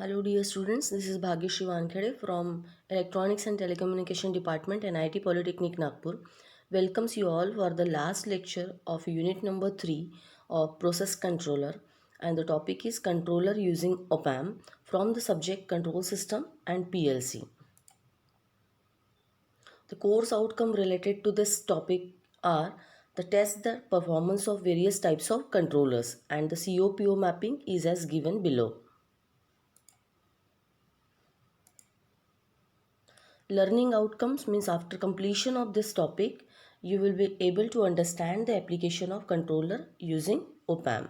Hello dear students, this is Bhagyashree Wankhede from Electronics and Telecommunication Department, NIT Polytechnic Nagpur. Welcomes you all for the last lecture of unit number 3 of Process Controller, and the topic is Controller using op-amp from the subject Control System and PLC. The course outcome related to this topic are the test the performance of various types of controllers, and the COPO mapping is as given below. Learning outcomes means after completion of this topic, you will be able to understand the application of controller using op-amp.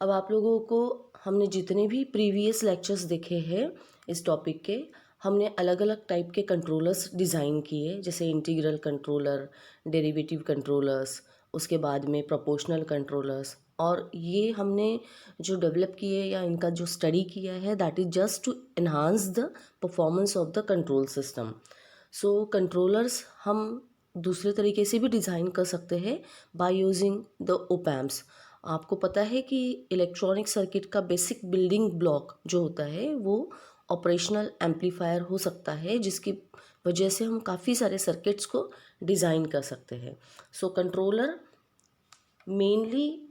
अब आप लोगों को हमने जितने भी previous lectures देखे हैं इस टॉपिक के, हमने अलग अलग टाइप के कंट्रोलर्स डिज़ाइन किए, जैसे इंटीग्रल कंट्रोलर, डेरिवेटिव कंट्रोलर्स, उसके बाद में प्रोपोर्शनल कंट्रोलर्स, और ये हमने जो डेवलप किए या इनका जो स्टडी किया है that is just to enhance the performance of the control system. So controllers हम दूसरे तरीके से भी डिज़ाइन कर सकते हैं बाय यूजिंग द ओपैम्प्स. आपको पता है कि इलेक्ट्रॉनिक सर्किट का बेसिक बिल्डिंग ब्लॉक जो होता है वो ऑपरेशनल एम्पलीफायर हो सकता है, जिसकी वजह से हम काफ़ी सारे सर्किट्स को डिज़ाइन कर सकते हैं. सो कंट्रोलर मेनली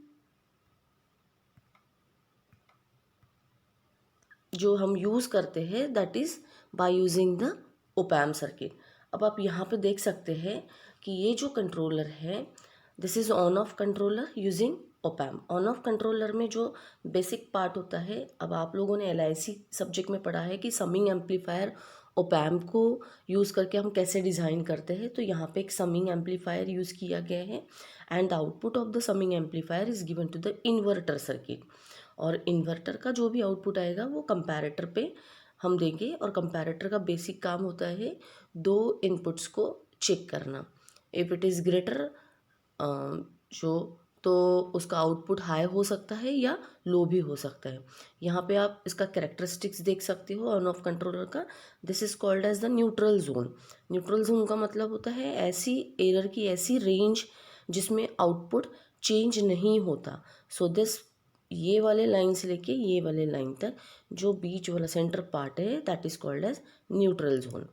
जो हम यूज़ करते हैं that is by using the op-amp circuit. अब आप यहाँ पे देख सकते हैं कि ये जो कंट्रोलर है this is on off controller using op-amp. On off controller में जो बेसिक पार्ट होता है, अब आप लोगों ने LIC सब्जेक्ट में पढ़ा है कि समिंग एम्पलीफायर ओपैम्प को यूज़ करके हम कैसे डिज़ाइन करते हैं. तो यहाँ पे एक समिंग एम्पलीफायर यूज़ किया गया है and the output of the summing amplifier is given to the inverter circuit. और इन्वर्टर का जो भी आउटपुट आएगा वो कंपैरेटर पे हम देंगे, और कंपैरेटर का बेसिक काम होता है दो इनपुट्स को चेक करना. इफ़ इट इज़ ग्रेटर जो तो उसका आउटपुट हाई हो सकता है या लो भी हो सकता है. यहाँ पे आप इसका कैरेक्टरिस्टिक्स देख सकते हो ऑन ऑफ कंट्रोलर का. This is called as the neutral zone. Neutral zone का मतलब होता है ऐसी एरर की ऐसी रेंज जिसमें आउटपुट चेंज नहीं होता. सो दिस ये वाले लाइन से लेके ये वाले लाइन तक जो बीच वाला सेंटर पार्ट है that is called as neutral zone.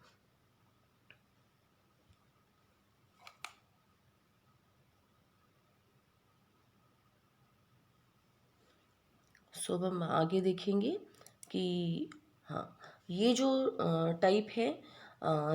So अब हम आगे देखेंगे कि हाँ, ये जो टाइप है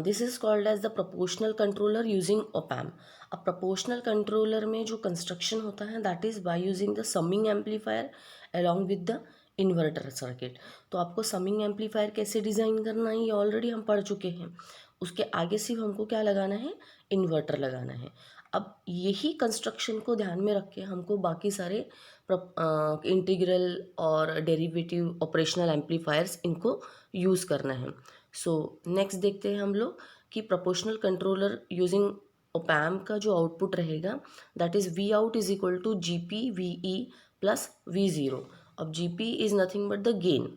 this is called as the proportional controller using op amp. अब प्रोपोर्शनल कंट्रोलर में जो कंस्ट्रक्शन होता है that is by using the summing amplifier along with the inverter circuit. तो आपको समिंग एम्पलीफायर कैसे डिज़ाइन करना है ये ऑलरेडी हम पढ़ चुके हैं. उसके आगे सिर्फ हमको क्या लगाना है, इन्वर्टर लगाना है. अब यही कंस्ट्रक्शन को ध्यान में रख के हमको बाकी सारे इंटीग्रल और डेरिवेटिव ऑपरेशनल एम्पलीफायर्स इनको यूज़ करना है. सो नेक्स्ट देखते हैं हम लोग कि प्रोपोर्शनल कंट्रोलर यूजिंग ओपैम्प का जो आउटपुट रहेगा that is V out is equal to GP VE plus V0. अब GP is nothing but the gain,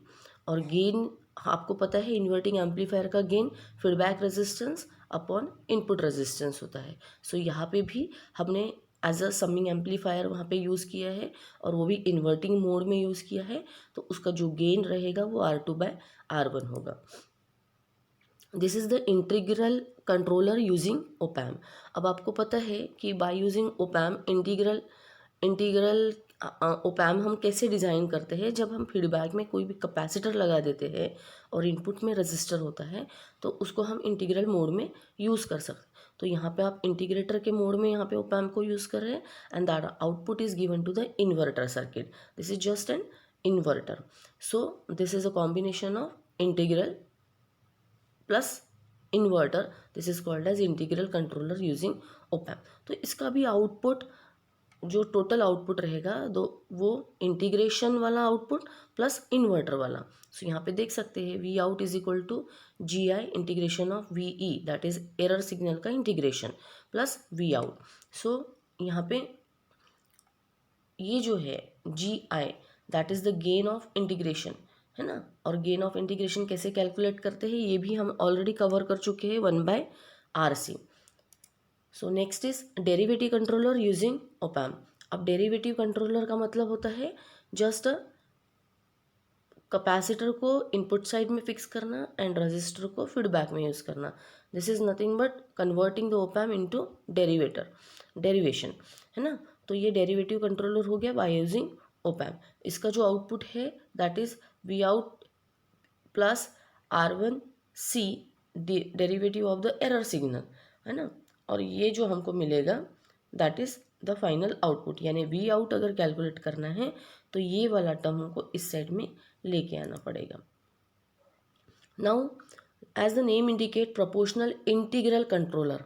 और गेन आपको पता है इन्वर्टिंग एम्पलीफायर का gain feedback resistance upon input resistance होता है. सो यहाँ पे भी हमने एज अ समिंग एम्पलीफायर वहाँ पे यूज़ किया है, और वो भी इन्वर्टिंग मोड में यूज़ किया है. तो उसका जो गेन रहेगा वो R2/R1 होगा. This is the integral controller using op amp. अब आपको पता है कि by using op-amp integral op-amp हम कैसे डिज़ाइन करते हैं. जब हम फीडबैक में कोई भी कैपेसिटर लगा देते हैं और इनपुट में रजिस्टर होता है तो उसको हम इंटीग्रल मोड में यूज़ कर सकते हैं. तो यहाँ पे आप इंटीग्रेटर के मोड में यहाँ पे ओपैम्प को यूज़ कर रहे हैं and that output is given to the inverter circuit. This is just an inverter. So this is a combination of integral plus inverter. This is called as integral controller using op amp. तो इसका भी output जो total output रहेगा वो integration वाला output plus inverter वाला. सो यहाँ पे देख सकते हैं V out is equal to GI integration of VE that is error signal का integration plus V out. So यहाँ पे ये जो है GI that is the gain of integration है ना. और गेन ऑफ इंटीग्रेशन कैसे कैलकुलेट करते हैं ये भी हम ऑलरेडी कवर कर चुके हैं 1/RC. So next is derivative controller using op amp. अब डेरिवेटिव कंट्रोलर का मतलब होता है जस्ट कैपेसिटर को इनपुट साइड में फिक्स करना एंड रजिस्टर को फीडबैक में यूज़ करना. This is nothing but converting the op amp into derivation, है ना. तो ये डेरिवेटिव कंट्रोलर हो गया बाय यूजिंग ओप एम्प. इसका जो आउटपुट है that is V out plus R1 C derivative of the error signal, है ना. और ये जो हमको मिलेगा that is the final output. यानी वी आउट अगर कैलकुलेट करना है तो ये वाला टर्म हमको इस साइड में लेके आना पड़ेगा. Now as the name indicate proportional integral controller.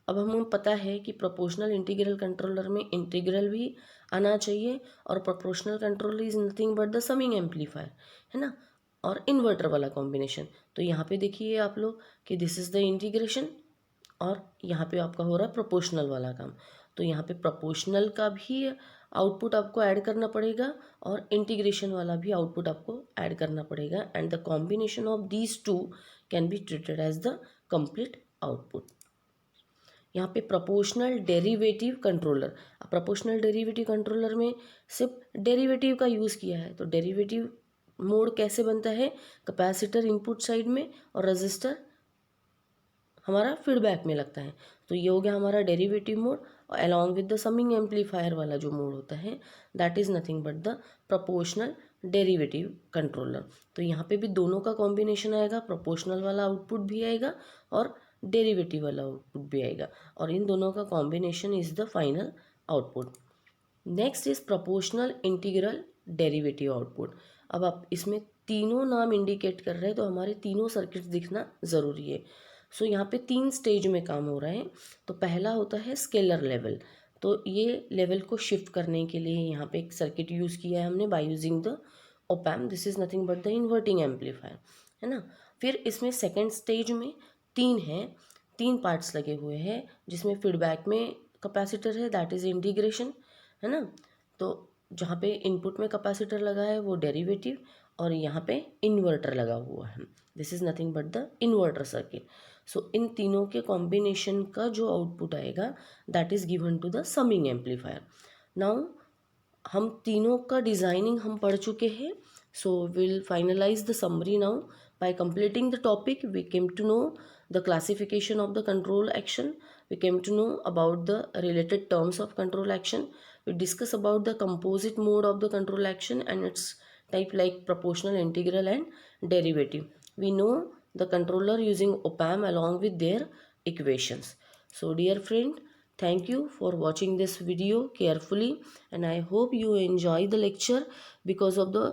अब हमें पता है कि प्रोपोर्शनल इंटीग्रल कंट्रोलर में इंटीग्रल भी आना चाहिए और proportional controller is nothing but the summing amplifier, है ना, और इन्वर्टर वाला कॉम्बिनेशन. तो यहाँ पे देखिए आप लोग कि दिस इज़ द इंटीग्रेशन और यहाँ पे आपका हो रहा है प्रोपोर्शनल वाला काम. तो यहाँ पे प्रोपोर्शनल का भी आउटपुट आपको ऐड करना पड़ेगा और इंटीग्रेशन वाला भी आउटपुट आपको ऐड करना पड़ेगा and the combination of these two can be treated as the complete output. यहाँ पे proportional derivative controller. Proportional derivative controller में सिर्फ डेरिवेटिव का यूज़ किया है. तो डेरिवेटिव मोड कैसे बनता है, कैपेसिटर इनपुट साइड में और रजिस्टर हमारा फीडबैक में लगता है. तो ये हो गया हमारा डेरिवेटिव मोड और along with the summing amplifier वाला जो मोड होता है that is nothing but the proportional derivative controller. तो यहाँ पे भी दोनों का कॉम्बिनेशन आएगा, प्रोपोर्शनल वाला आउटपुट भी आएगा और डेरिवेटिव वाला आउटपुट भी आएगा और इन दोनों का combination is the final output. Next is proportional integral derivative output. अब आप इसमें तीनों नाम इंडिकेट कर रहे हैं तो हमारे तीनों सर्किट्स दिखना ज़रूरी है. सो यहाँ पे 3 स्टेज में काम हो रहा है. तो पहला होता है स्केलर लेवल. तो ये लेवल को शिफ्ट करने के लिए यहाँ पे एक सर्किट यूज़ किया है हमने bye using the op amp. This is nothing but the inverting amplifier, है ना. फिर इसमें सेकेंड स्टेज में 3 पार्ट्स लगे हुए हैं जिसमें फीडबैक में कैपेसिटर है दैट इज़ इंटीग्रेशन, है ना. तो जहाँ पे इनपुट में कैपेसिटर लगा है वो डेरिवेटिव और यहाँ पे इन्वर्टर लगा हुआ है. This is nothing but the inverter circuit. So इन तीनों के कॉम्बिनेशन का जो आउटपुट आएगा that is given to the summing amplifier. Now हम तीनों का डिज़ाइनिंग हम पढ़ चुके हैं. So will finalise the summary now. By completing the topic, we came to know the classification of the control action. We came to know about the related terms of control action. We discuss about the composite mode of the control action and its type like proportional, integral and derivative. We know the controller using op amp along with their equations. So dear friend, thank you for watching this video carefully and I hope you enjoy the lecture because of the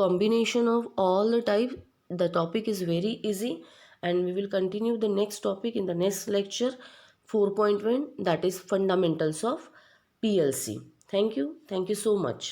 combination of all the types. The topic is very easy and we will continue the next topic in the next lecture 4.1 that is fundamentals of PLC. Thank you so much.